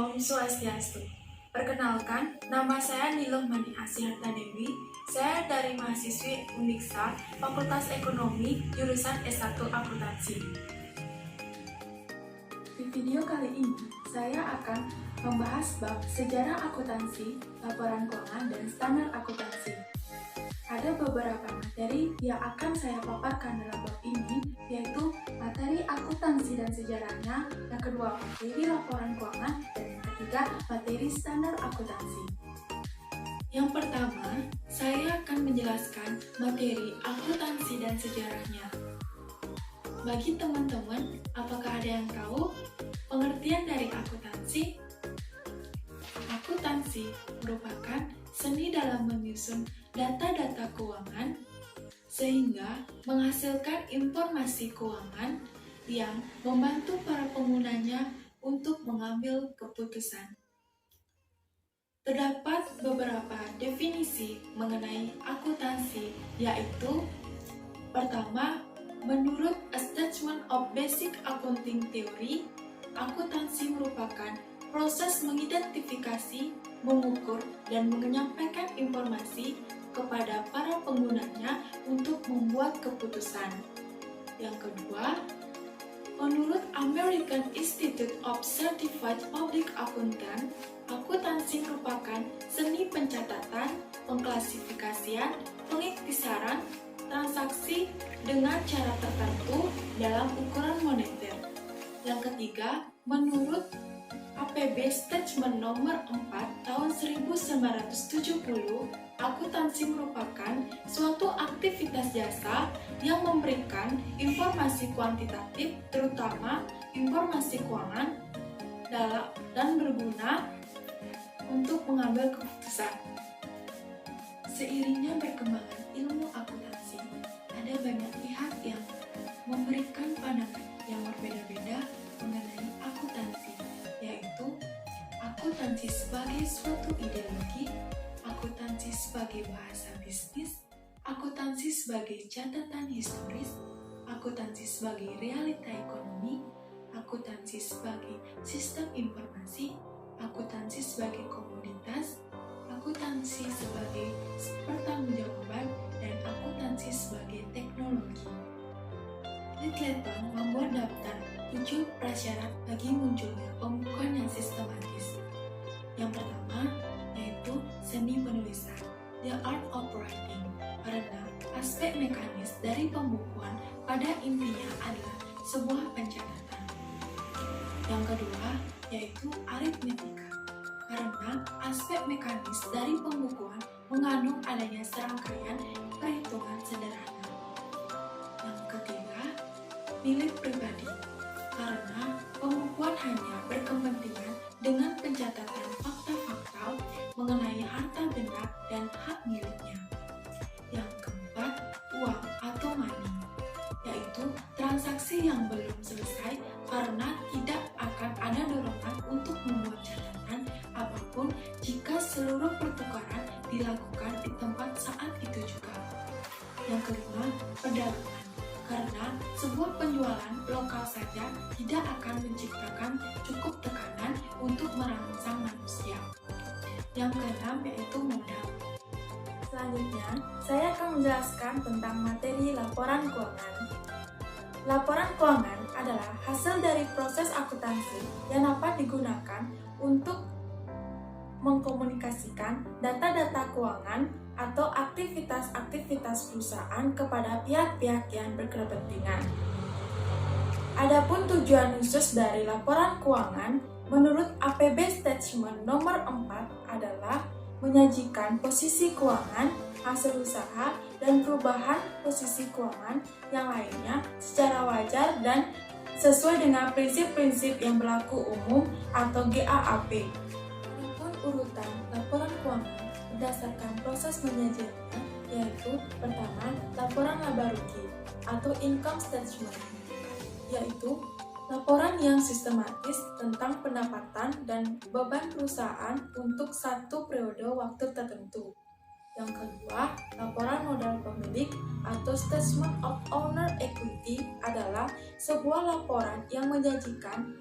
Om Swastiastu. Perkenalkan, nama saya Niloh Mani Asiharta Dewi. Saya dari mahasiswi Uniksa, Fakultas Ekonomi, jurusan S1 Akuntansi. Di video kali ini, saya akan membahas bab sejarah akuntansi, laporan keuangan, dan standar akuntansi. Ada beberapa materi yang akan saya paparkan dalam bab ini, yaitu materi akuntansi dan sejarahnya, yang kedua materi laporan keuangan, dan yang ketiga materi standar akuntansi. Yang pertama, saya akan menjelaskan materi akuntansi dan sejarahnya. Bagi teman-teman, apakah ada yang tahu pengertian dari akuntansi? Akuntansi merupakan seni dalam menyusun data-data keuangan sehingga menghasilkan informasi keuangan yang membantu para penggunanya untuk mengambil keputusan. Terdapat beberapa definisi mengenai akuntansi, yaitu pertama, menurut A Statement of Basic Accounting Theory, akuntansi merupakan proses mengidentifikasi, mengukur, dan menyampaikan informasi kepada para penggunanya untuk membuat keputusan. Yang kedua, menurut American Institute of Certified Public Accountant, akuntansi merupakan seni pencatatan, pengklasifikasian, pengiktisaran, transaksi dengan cara tertentu dalam ukuran moneter. Yang ketiga, menurut APB Statement nomor 4 tahun 1970, akuntansi merupakan suatu aktivitas jasa yang memberikan informasi kuantitatif, terutama informasi keuangan, dan berguna untuk mengambil keputusan. Seiringnya perkembangan ilmu akuntansi, ada banyak pihak yang memberikan pandangan yang berbeda-beda mengenai akuntansi, yaitu akuntansi sebagai suatu ideologi, akuntansi sebagai bahasa bisnis, akuntansi sebagai catatan historis, akuntansi sebagai realita ekonomi, akuntansi sebagai sistem informasi, akuntansi sebagai komoditas, akuntansi sebagai pertanggungjawaban, dan akuntansi sebagai teknologi. Littleton membuat daftar 7 prasyarat bagi munculnya pembukuan yang sistematis. Yang pertama, yaitu seni penulisan, the art of writing, karena aspek mekanis dari pembukuan pada intinya adalah sebuah pencatatan. Yang kedua, yaitu aritmetika, karena aspek mekanis dari pembukuan mengandung adanya serangkaian perhitungan sederhana. Yang ketiga, milik pribadi, karena pembukuan hanya berkepentingan dengan pencatatan fakta-fakta mengenai harta benda dan hak miliknya. Yang keempat, uang atau money, yaitu transaksi yang belum selesai karena tidak akan ada dorongan untuk membuat catatan apapun jika seluruh pertukaran dilakukan di tempat saat itu juga. Yang kelima, perdagangan, karena sebuah penjualan lokal saja tidak akan menciptakan cukup tekanan untuk merangsang manusia. Yang keenam, yaitu modal. Selanjutnya, saya akan menjelaskan tentang materi laporan keuangan. Laporan keuangan adalah hasil dari proses akuntansi yang dapat digunakan untuk mengkomunikasikan data-data keuangan atau aktivitas-aktivitas perusahaan kepada pihak-pihak yang berkepentingan. Adapun tujuan khusus dari laporan keuangan menurut APB Statement nomor 4 adalah menyajikan posisi keuangan, hasil usaha, dan perubahan posisi keuangan yang lainnya secara wajar dan sesuai dengan prinsip-prinsip yang berlaku umum atau GAAP. Adapun urutan laporan keuangan berdasarkan proses penyajiannya, yaitu pertama, laporan laba rugi atau income statement, yaitu laporan yang sistematis tentang pendapatan dan beban perusahaan untuk satu periode waktu tertentu. Yang kedua, laporan modal pemilik atau Statement of Owner Equity adalah sebuah laporan yang menjanjikan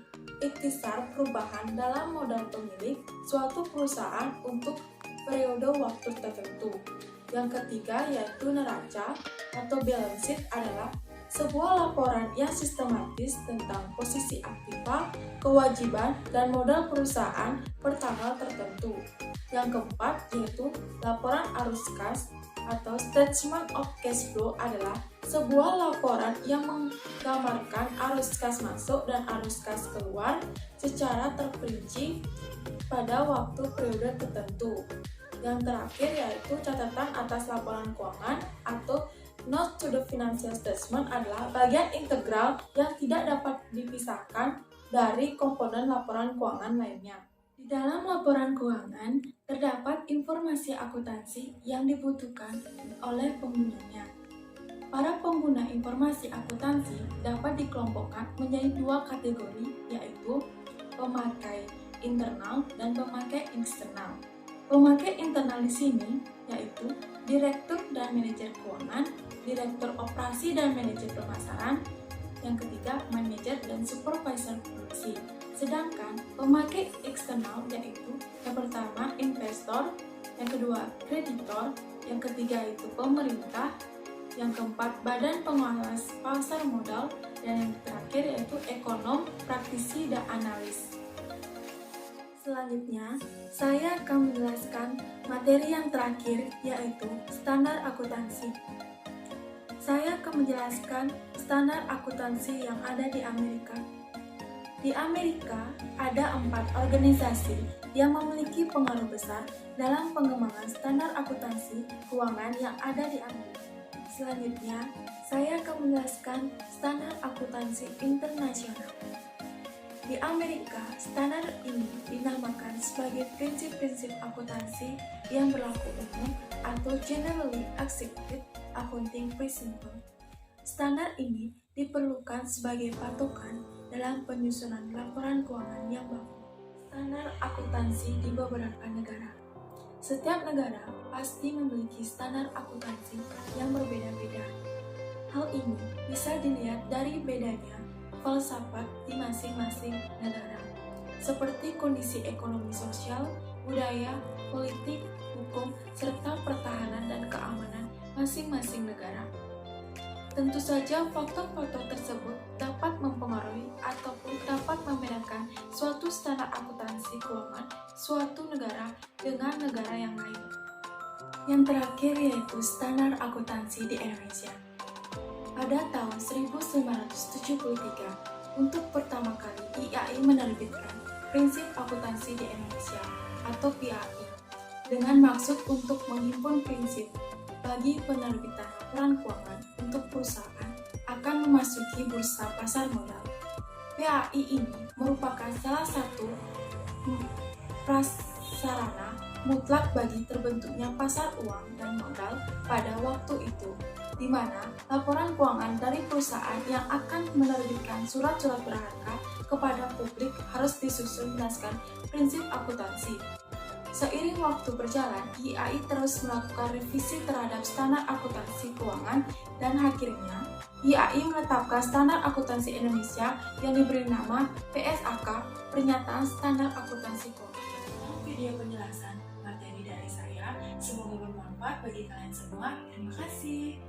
ikhtisar perubahan dalam modal pemilik suatu perusahaan untuk periode waktu tertentu. Yang ketiga yaitu neraca atau balance sheet adalah sebuah laporan yang sistematis tentang posisi aktiva, kewajiban, dan modal perusahaan per tanggal tertentu. Yang keempat yaitu laporan arus kas atau statement of cash flow adalah sebuah laporan yang menggambarkan arus kas masuk dan arus kas keluar secara terperinci pada waktu periode tertentu. Yang terakhir yaitu catatan atas laporan keuangan atau Note to the Financial Statement adalah bagian integral yang tidak dapat dipisahkan dari komponen laporan keuangan lainnya. Di dalam laporan keuangan, terdapat informasi akuntansi yang dibutuhkan oleh penggunanya. Para pengguna informasi akuntansi dapat dikelompokkan menjadi dua kategori, yaitu pemakai internal dan pemakai eksternal. Pemakai internal di sini yaitu direktur dan manajer keuangan, direktur operasi dan manajer pemasaran, yang ketiga manajer dan supervisor produksi. Sedangkan pemakai eksternal yaitu yang pertama investor, yang kedua kreditor, yang ketiga itu pemerintah, yang keempat badan pengawas pasar modal, dan yang terakhir yaitu ekonom, praktisi, dan analis. Selanjutnya, saya akan menjelaskan materi yang terakhir, yaitu standar akuntansi. Saya akan menjelaskan standar akuntansi yang ada di Amerika. Di Amerika, ada 4 organisasi yang memiliki pengaruh besar dalam pengembangan standar akuntansi keuangan yang ada di Amerika. Selanjutnya, saya akan menjelaskan standar akuntansi internasional. Di Amerika, standar ini dinamakan sebagai prinsip-prinsip akuntansi yang berlaku umum atau Generally Accepted Accounting Principle. Standar ini diperlukan sebagai patokan dalam penyusunan laporan keuangan yang baku. Standar akuntansi di beberapa negara. Setiap negara pasti memiliki standar akuntansi yang berbeda-beda. Hal ini bisa dilihat dari bedanya falsafat di masing-masing negara, seperti kondisi ekonomi sosial, budaya, politik, hukum, serta pertahanan dan keamanan masing-masing negara. Tentu saja faktor-faktor tersebut dapat mempengaruhi ataupun dapat membedakan suatu standar akuntansi keuangan suatu negara dengan negara yang lain. Yang terakhir yaitu standar akuntansi di Indonesia. Pada tahun 1973, untuk pertama kali IAI menerbitkan Prinsip Akuntansi di Indonesia atau PAI dengan maksud untuk menghimpun prinsip bagi penerbitan laporan keuangan untuk perusahaan akan memasuki bursa pasar modal. PAI ini merupakan salah satu prasarana mutlak bagi terbentuknya pasar uang dan modal pada waktu itu, di mana laporan keuangan dari perusahaan yang akan menerbitkan surat-surat berharga kepada publik harus disusun berdasarkan prinsip akuntansi. Seiring waktu berjalan, IAI terus melakukan revisi terhadap standar akuntansi keuangan dan akhirnya IAI menetapkan standar akuntansi Indonesia yang diberi nama PSAK, Pernyataan Standar Akuntansi Keuangan. Video penjelasan materi dari saya semoga bermanfaat bagi kalian semua. Terima kasih.